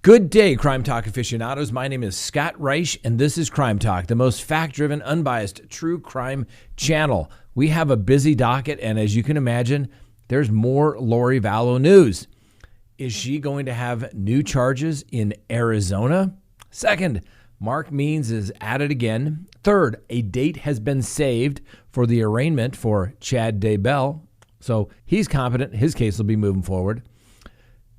Good day, Crime Talk aficionados. My name is Scott Reisch, and this is Crime Talk, the most fact-driven, unbiased, true crime channel. We have a busy docket, and as you can imagine, there's more Lori Vallow news. Is she going to have new charges in Arizona? Second, Mark Means is at it again. Third, a date has been saved for the arraignment for Chad Daybell, so he's competent. His case will be moving forward.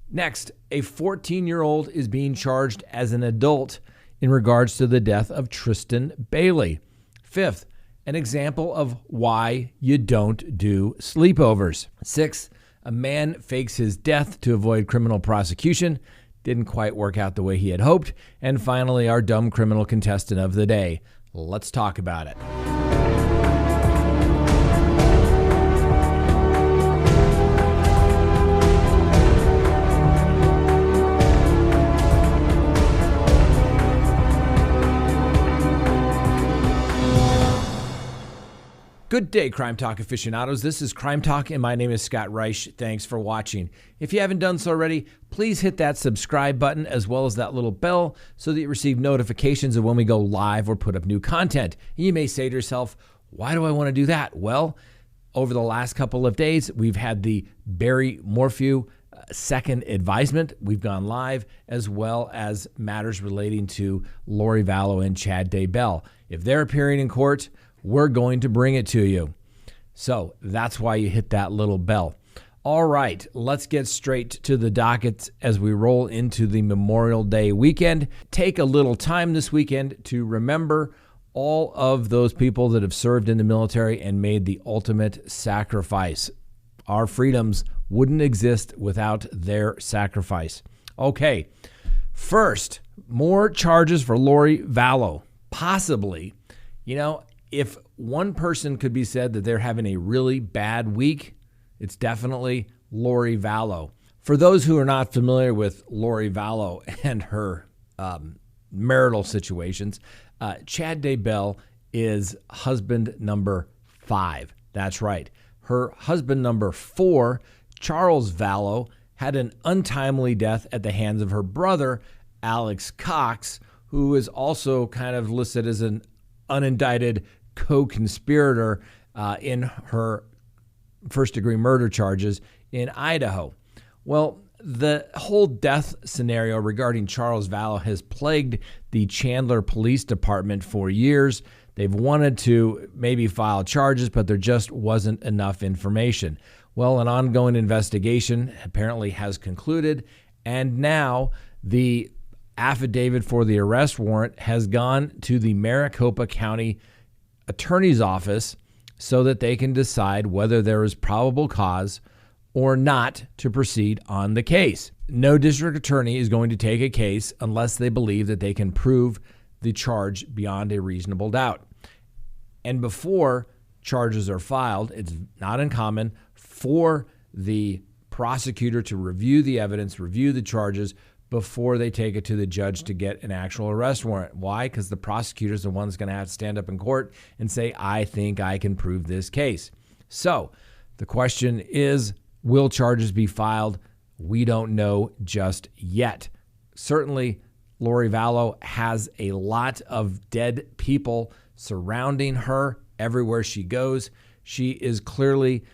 Next, a 14-year-old is being charged as an adult in regards to the death of Tristan Bailey. Fifth, an example of why you don't do sleepovers. Sixth, a man fakes his death to avoid criminal prosecution. Didn't quite work out the way he had hoped. And finally, our dumb criminal contestant of the day. Let's talk about it. Good day, Crime Talk aficionados. This is Crime Talk, and my name is Scott Reisch. Thanks for watching. If you haven't done so already, please hit that subscribe button as well as that little bell so that you receive notifications of when we go live or put up new content. And you may say to yourself, why do I want to do that? Well, over the last couple of days, we've had the Barry Morphew second advisement. We've gone live, as well as matters relating to Lori Vallow and Chad Daybell. If they're appearing in court, we're going to bring it to you. So that's why you hit that little bell. All right, let's get straight to the docket as we roll into the Memorial Day weekend. Take a little time this weekend to remember all of those people that have served in the military and made the ultimate sacrifice. Our freedoms wouldn't exist without their sacrifice. Okay, first, more charges for Lori Vallow. Possibly, if one person could be said that they're having a really bad week, it's definitely Lori Vallow. For those who are not familiar with Lori Vallow and her marital situations, Chad Daybell is husband number 5. That's right. Her husband number 4, Charles Vallow, had an untimely death at the hands of her brother, Alex Cox, who is also kind of listed as an unindicted co-conspirator in her first-degree murder charges in Idaho. Well, the whole death scenario regarding Charles Vallow has plagued the Chandler Police Department for years. They've wanted to maybe file charges, but there just wasn't enough information. Well, an ongoing investigation apparently has concluded, and now the affidavit for the arrest warrant has gone to the Maricopa County Attorney's Office so that they can decide whether there is probable cause or not to proceed on the case. No district attorney is going to take a case unless they believe that they can prove the charge beyond a reasonable doubt. And before charges are filed, it's not uncommon for the prosecutor to review the evidence, review the charges, before they take it to the judge to get an actual arrest warrant. Why? Because the prosecutor's the one that's going to have to stand up in court and say, I think I can prove this case. So the question is, will charges be filed? We don't know just yet. Certainly, Lori Vallow has a lot of dead people surrounding her everywhere she goes. She is clearly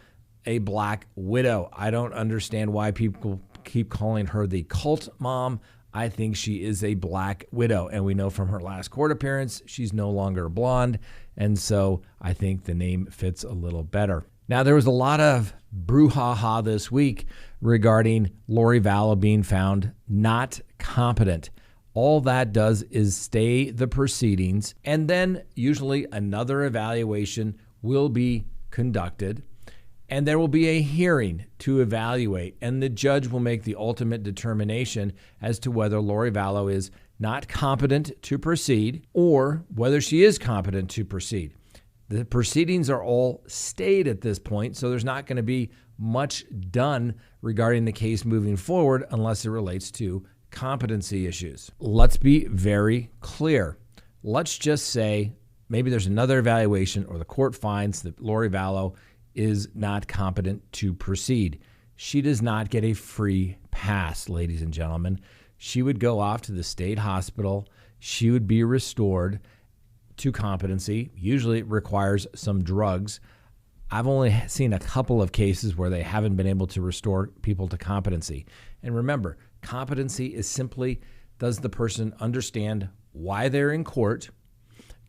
a black widow. I don't understand why people keep calling her the cult mom. I think she is a black widow, and we know from her last court appearance she's no longer blonde, and so I think the name fits a little better. Now, there was a lot of brouhaha this week regarding Lori Vallow being found not competent. All that does is stay the proceedings, and then usually another evaluation will be conducted, and there will be a hearing to evaluate, and the judge will make the ultimate determination as to whether Lori Vallow is not competent to proceed or whether she is competent to proceed. The proceedings are all stayed at this point, so there's not going to be much done regarding the case moving forward unless it relates to competency issues. Let's be very clear. Let's just say maybe there's another evaluation or the court finds that Lori Vallow is not competent to proceed. She does not get a free pass, ladies and gentlemen. she would go off to the state hospital. She would be restored to competency. Usually it requires some drugs. I've only seen a couple of cases where they haven't been able to restore people to competency. And remember, competency is simply, does the person understand why they're in court?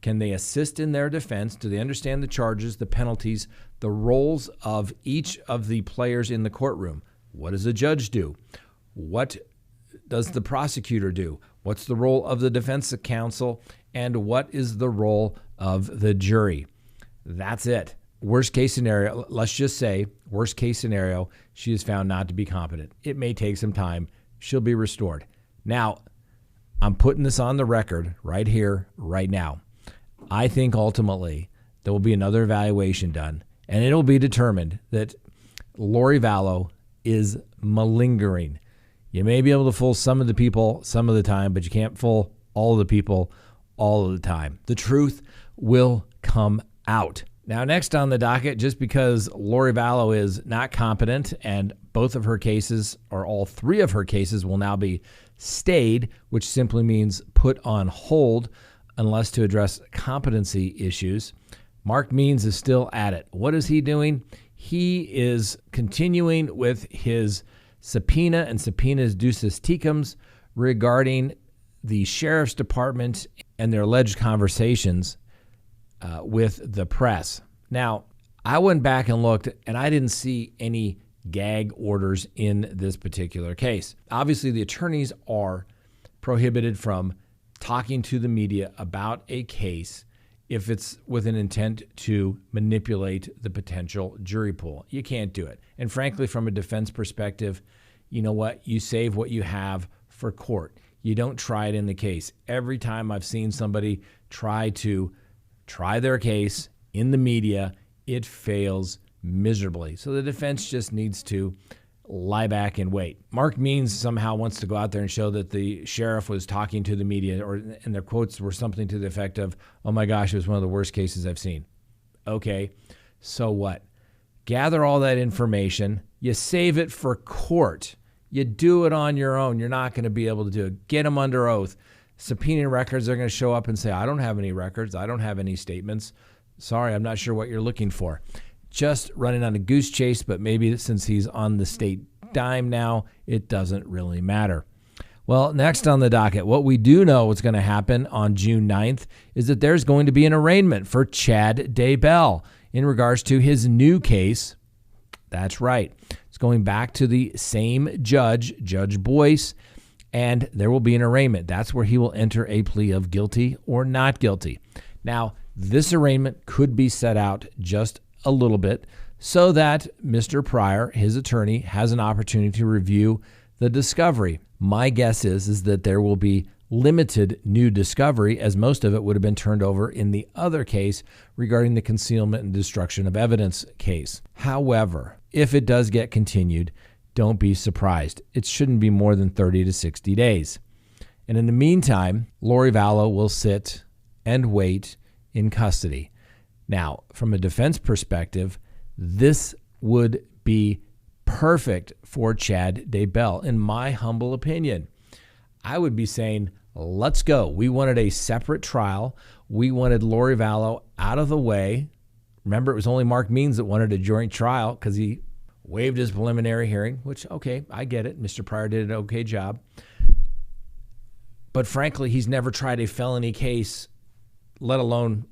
Can they assist in their defense? Do they understand the charges, the penalties, the roles of each of the players in the courtroom? What does the judge do? What does the prosecutor do? What's the role of the defense counsel? And what is the role of the jury? That's it. Worst case scenario, let's just say, worst case scenario, she is found not to be competent. It may take some time. She'll be restored. Now, I'm putting this on the record right here, right now. I think ultimately there will be another evaluation done, and it'll be determined that Lori Vallow is malingering. You may be able to fool some of the people some of the time, but you can't fool all of the people all of the time. The truth will come out. Now, next on the docket, just because Lori Vallow is not competent and both of her cases, or all three of her cases, will now be stayed, which simply means put on hold unless to address competency issues. Mark Means is still at it. What is he doing? He is continuing with his subpoena and subpoenas ducis tecums regarding the sheriff's department and their alleged conversations with the press. Now, I went back and looked, and I didn't see any gag orders in this particular case. Obviously, the attorneys are prohibited from talking to the media about a case if it's with an intent to manipulate the potential jury pool. You can't do it. And frankly, from a defense perspective, you know what? You save what you have for court. You don't try it in the case. Every time I've seen somebody try their case in the media, it fails miserably. So the defense just needs to lie back and wait. Mark Means somehow wants to go out there and show that the sheriff was talking to the media, and their quotes were something to the effect of, "Oh my gosh, it was one of the worst cases I've seen." Okay, so what? Gather all that information. You save it for court. You do it on your own. You're not going to be able to do it. Get them under oath. Subpoena records are going to show up and say, "I don't have any records. I don't have any statements. Sorry, I'm not sure what you're looking for." Just running on a goose chase, but maybe since he's on the state dime now, it doesn't really matter. Well, next on the docket, what we do know what's going to happen on June 9th is that there's going to be an arraignment for Chad Daybell in regards to his new case. That's right. It's going back to the same judge, Judge Boyce, and there will be an arraignment. That's where he will enter a plea of guilty or not guilty. Now, this arraignment could be set out just a little bit so that Mr. Pryor, his attorney, has an opportunity to review the discovery. My guess is that there will be limited new discovery, as most of it would have been turned over in the other case regarding the concealment and destruction of evidence case. However, if it does get continued, don't be surprised. It shouldn't be more than 30 to 60 days. And in the meantime, Lori Vallow will sit and wait in custody. Now, from a defense perspective, this would be perfect for Chad Daybell, in my humble opinion. I would be saying, let's go. We wanted a separate trial. We wanted Lori Vallow out of the way. Remember, it was only Mark Means that wanted a joint trial because he waived his preliminary hearing, which, okay, I get it. Mr. Pryor did an okay job. But frankly, he's never tried a felony case, let alone,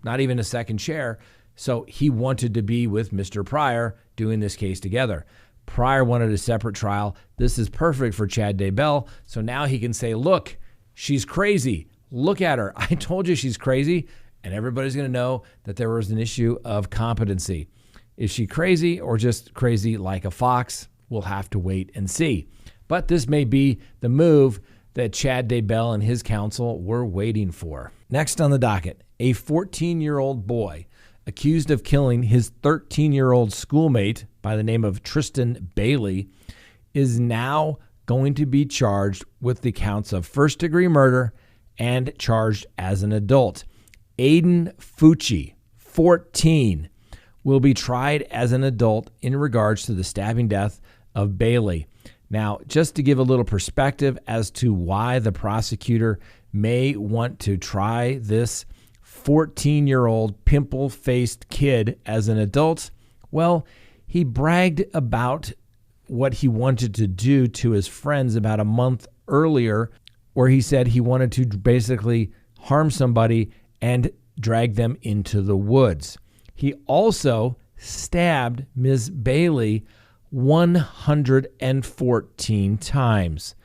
not even a second chair. So he wanted to be with Mr. Pryor doing this case together. Pryor wanted a separate trial. This is perfect for Chad Daybell. So now he can say, look, she's crazy. Look at her. I told you she's crazy. And everybody's going to know that there was an issue of competency. Is she crazy or just crazy like a fox? We'll have to wait and see. But this may be the move that Chad Daybell and his counsel were waiting for. Next on the docket, a 14-year-old boy accused of killing his 13-year-old schoolmate by the name of Tristan Bailey is now going to be charged with the counts of first-degree murder and charged as an adult. Aiden Fucci, 14, will be tried as an adult in regards to the stabbing death of Bailey. Now, just to give a little perspective as to why the prosecutor may want to try this 14-year-old pimple-faced kid as an adult, well, he bragged about what he wanted to do to his friends about a month earlier, where he said he wanted to basically harm somebody and drag them into the woods. He also stabbed Ms. Bailey 114 times.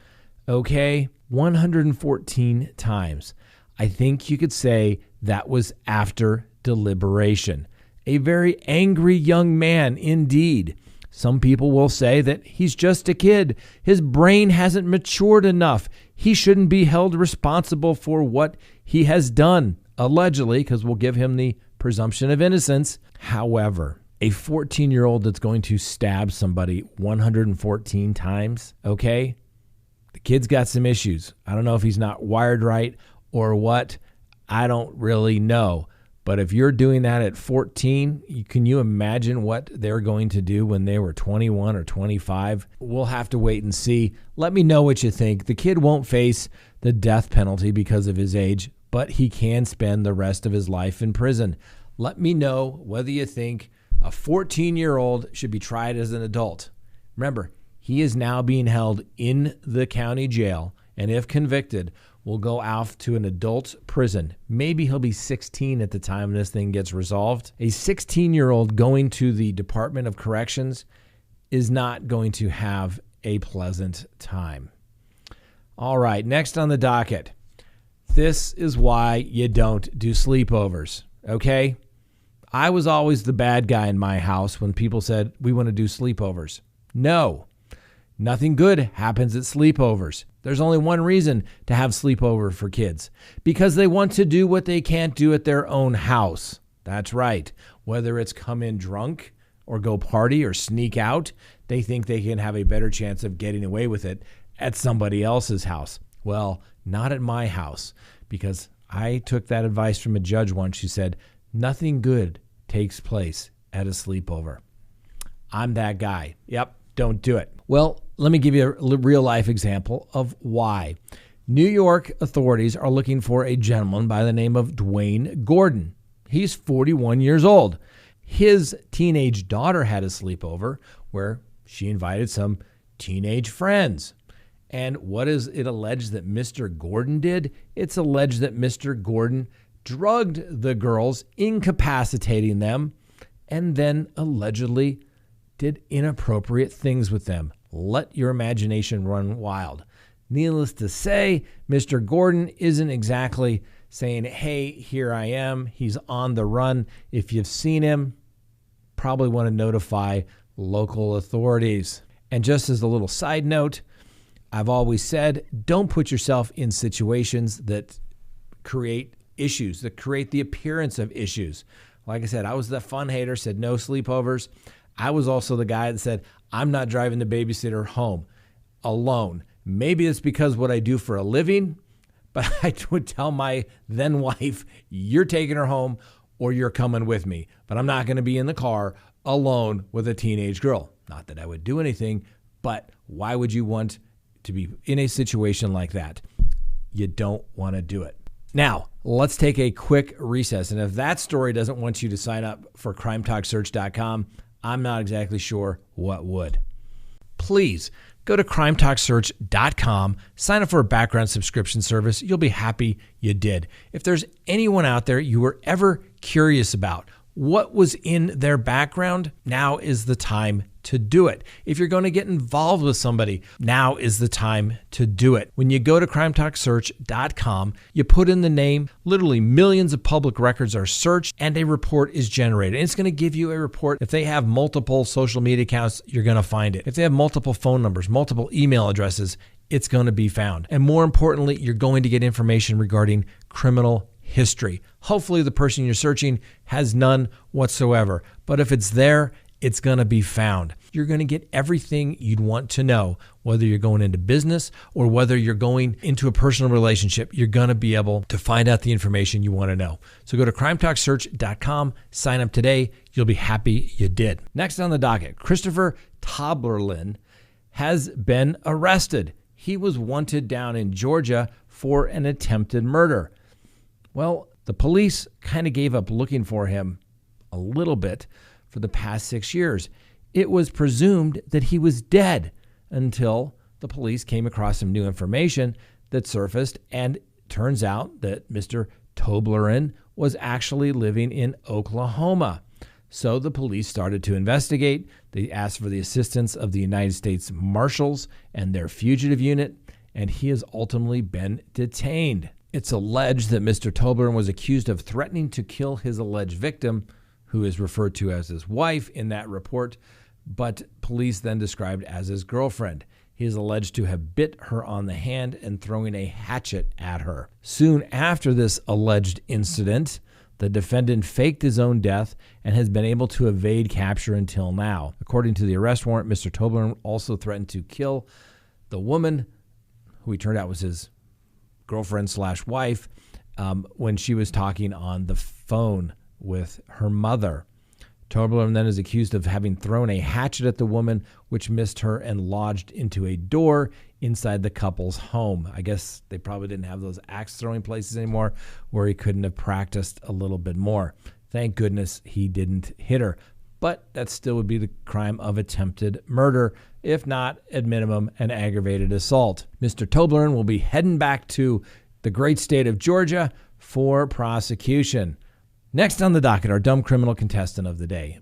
Okay, 114 times. I think you could say that was after deliberation. A very angry young man indeed. Some people will say that he's just a kid. His brain hasn't matured enough. He shouldn't be held responsible for what he has done, allegedly, because we'll give him the presumption of innocence. However, a 14-year-old that's going to stab somebody 114 times, okay? The kid's got some issues. I don't know if he's not wired right or what. I don't really know. But if you're doing that at 14, can you imagine what they're going to do when they were 21 or 25? We'll have to wait and see. Let me know what you think. The kid won't face the death penalty because of his age, but he can spend the rest of his life in prison. Let me know whether you think a 14-year-old should be tried as an adult. Remember, he is now being held in the county jail, and if convicted, will go off to an adult prison. Maybe he'll be 16 at the time this thing gets resolved. A 16-year-old going to the Department of Corrections is not going to have a pleasant time. All right, next on the docket. This is why you don't do sleepovers, okay? I was always the bad guy in my house when people said, we want to do sleepovers. No, nothing good happens at sleepovers. There's only one reason to have sleepover for kids, because they want to do what they can't do at their own house. That's right. Whether it's come in drunk or go party or sneak out, they think they can have a better chance of getting away with it at somebody else's house. Well, not at my house, because I took that advice from a judge once. She said, nothing good takes place at a sleepover. I'm that guy. Yep, don't do it. Well, let me give you a real-life example of why. New York authorities are looking for a gentleman by the name of Dwayne Gordon. He's 41 years old. His teenage daughter had a sleepover where she invited some teenage friends. And what is it alleged that Mr. Gordon did? It's alleged that Mr. Gordon drugged the girls, incapacitating them, and then allegedly did inappropriate things with them. Let your imagination run wild. Needless to say, Mr. Gordon isn't exactly saying, hey, here I am. He's on the run. If you've seen him, probably want to notify local authorities. And just as a little side note, I've always said, don't put yourself in situations that create issues, that create the appearance of issues. Like I said, I was the fun hater, said no sleepovers. I was also the guy that said, I'm not driving the babysitter home alone. Maybe it's because what I do for a living, but I would tell my then wife, you're taking her home or you're coming with me. But I'm not going to be in the car alone with a teenage girl. Not that I would do anything, but why would you want to be in a situation like that? You don't want to do it. Now, let's take a quick recess. And if that story doesn't want you to sign up for crimetalksearch.com, I'm not exactly sure what would. Please go to crimetalksearch.com, sign up for a background subscription service. You'll be happy you did. If there's anyone out there you were ever curious about what was in their background, now is the time to do it. If you're going to get involved with somebody, now is the time to do it. When you go to crimetalksearch.com, you put in the name, literally millions of public records are searched and a report is generated. And it's going to give you a report. If they have multiple social media accounts, you're going to find it. If they have multiple phone numbers, multiple email addresses, it's going to be found. And more importantly, you're going to get information regarding criminal history. Hopefully the person you're searching has none whatsoever. But if it's there, it's going to be found. You're going to get everything you'd want to know, whether you're going into business or whether you're going into a personal relationship. You're going to be able to find out the information you want to know. So go to crimetalksearch.com, sign up today. You'll be happy you did. Next on the docket, Christopher Toblerlin has been arrested. He was wanted down in Georgia for an attempted murder. Well, the police kind of gave up looking for him a little bit for the past 6 years. It was presumed that he was dead until the police came across some new information that surfaced, and turns out that Mr. Toblerone was actually living in Oklahoma. So the police started to investigate. They asked for the assistance of the United States Marshals and their fugitive unit, and he has ultimately been detained. It's alleged that Mr. Toblerone was accused of threatening to kill his alleged victim, who is referred to as his wife in that report, but police then described as his girlfriend. He is alleged to have bit her on the hand and throwing a hatchet at her. Soon after this alleged incident, the defendant faked his own death and has been able to evade capture until now. According to the arrest warrant, Mr. Toblerone also threatened to kill the woman, who he turned out was his girlfriend/wife, when she was talking on the phone with her mother. Toblerone then is accused of having thrown a hatchet at the woman, which missed her and lodged into a door inside the couple's home. I guess they probably didn't have those axe throwing places anymore where he couldn't have practiced a little bit more. Thank goodness he didn't hit her. But that still would be the crime of attempted murder, if not, at minimum, an aggravated assault. Mr. Toblerone will be heading back to the great state of Georgia for prosecution. Next on the docket, our dumb criminal contestant of the day.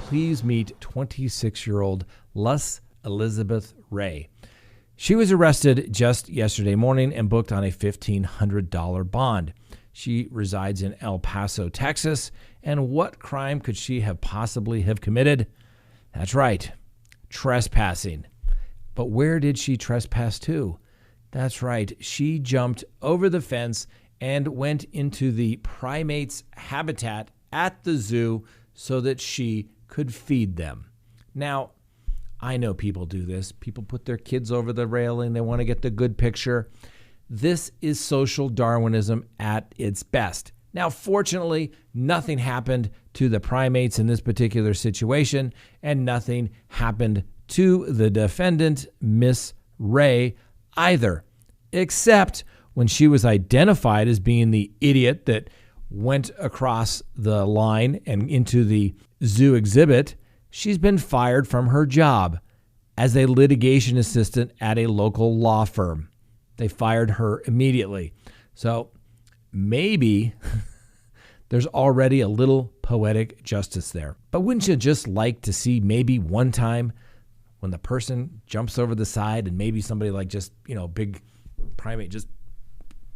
Please meet 26-year-old Les Elizabeth Ray. She was arrested just yesterday morning and booked on a $1,500 bond. She resides in El Paso, Texas. And what crime could she have possibly have committed? That's right, trespassing. But where did she trespass to? That's right, she jumped over the fence and went into the primates' habitat at the zoo so that she could feed them. Now, I know people do this. People put their kids over the railing. They want to get the good picture. This is social Darwinism at its best. Now, fortunately, nothing happened to the primates in this particular situation, and nothing happened to the defendant, Miss Ray, either, except when she was identified as being the idiot that went across the line and into the zoo exhibit. She's been fired from her job as a litigation assistant at a local law firm. They fired her immediately. So maybe there's already a little poetic justice there. But wouldn't you just like to see maybe one time when the person jumps over the side and maybe somebody like just, big primate just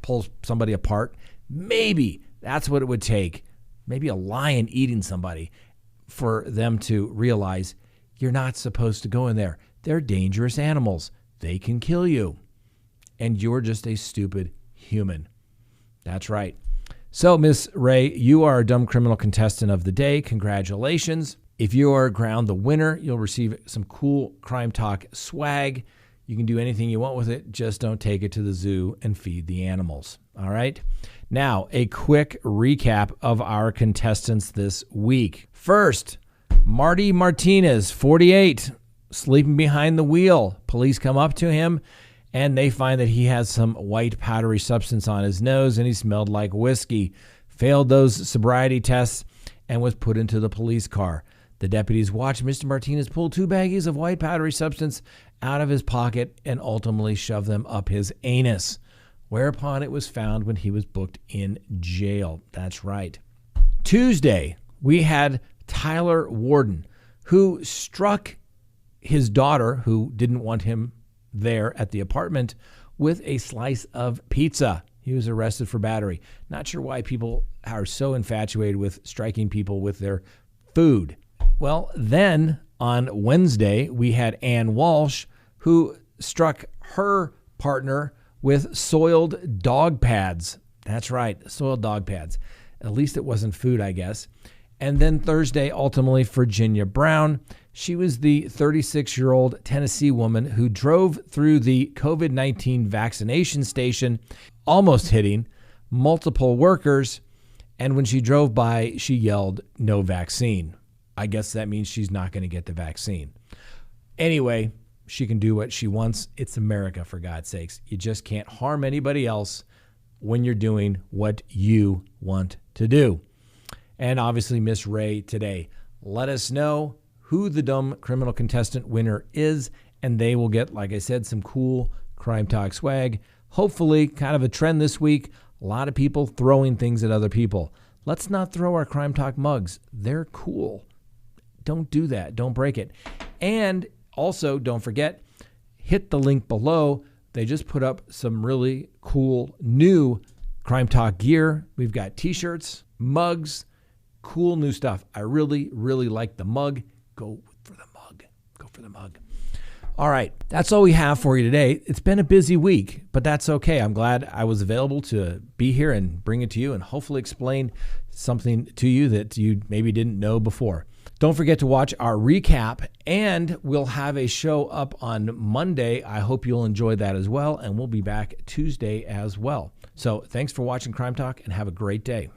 pulls somebody apart? Maybe that's what it would take. Maybe a lion eating somebody for them to realize you're not supposed to go in there. They're dangerous animals. They can kill you. And you're just a stupid human. That's right. So, Miss Ray, you are a dumb criminal contestant of the day. Congratulations. If you are crowned the winner, you'll receive some cool Crime Talk swag. You can do anything you want with it. Just don't take it to the zoo and feed the animals. All right. Now, a quick recap of our contestants this week. First, Marty Martinez, 48, sleeping behind the wheel. Police come up to him and they find that he has some white powdery substance on his nose and he smelled like whiskey. Failed those sobriety tests and was put into the police car. The deputies watched Mr. Martinez pull 2 baggies of white powdery substance out of his pocket and ultimately shove them up his anus, whereupon it was found when he was booked in jail. That's right. Tuesday, we had Tyler Warden, who struck his daughter, who didn't want him there at the apartment, with a slice of pizza. He was arrested for battery. Not sure why people are so infatuated with striking people with their food. Well, then on Wednesday, we had Ann Walsh, who struck her partner with soiled dog pads. That's right, soiled dog pads. At least it wasn't food, I guess. And then Thursday, ultimately, Virginia Brown. She was the 36-year-old Tennessee woman who drove through the COVID-19 vaccination station, almost hitting multiple workers, And when she drove by, she yelled, "No vaccine." I guess that means she's not going to get the vaccine. Anyway, she can do what she wants. It's America, for God's sakes. You just can't harm anybody else when you're doing what you want to do. And obviously, Miss Ray today. Let us know who the dumb criminal contestant winner is, and they will get, like I said, some cool Crime Talk swag. Hopefully, kind of a trend this week, a lot of people throwing things at other people. Let's not throw our Crime Talk mugs. They're cool. Don't do that. Don't break it. And also, don't forget, hit the link below. They just put up some really cool new Crime Talk gear. We've got t-shirts, mugs, cool new stuff. I really, really like the mug. Go for the mug. Go for the mug. All right. That's all we have for you today. It's been a busy week, but that's okay. I'm glad I was available to be here and bring it to you and hopefully explain something to you that you maybe didn't know before. Don't forget to watch our recap, and we'll have a show up on Monday. I hope you'll enjoy that as well, and we'll be back Tuesday as well. So thanks for watching Crime Talk, and have a great day.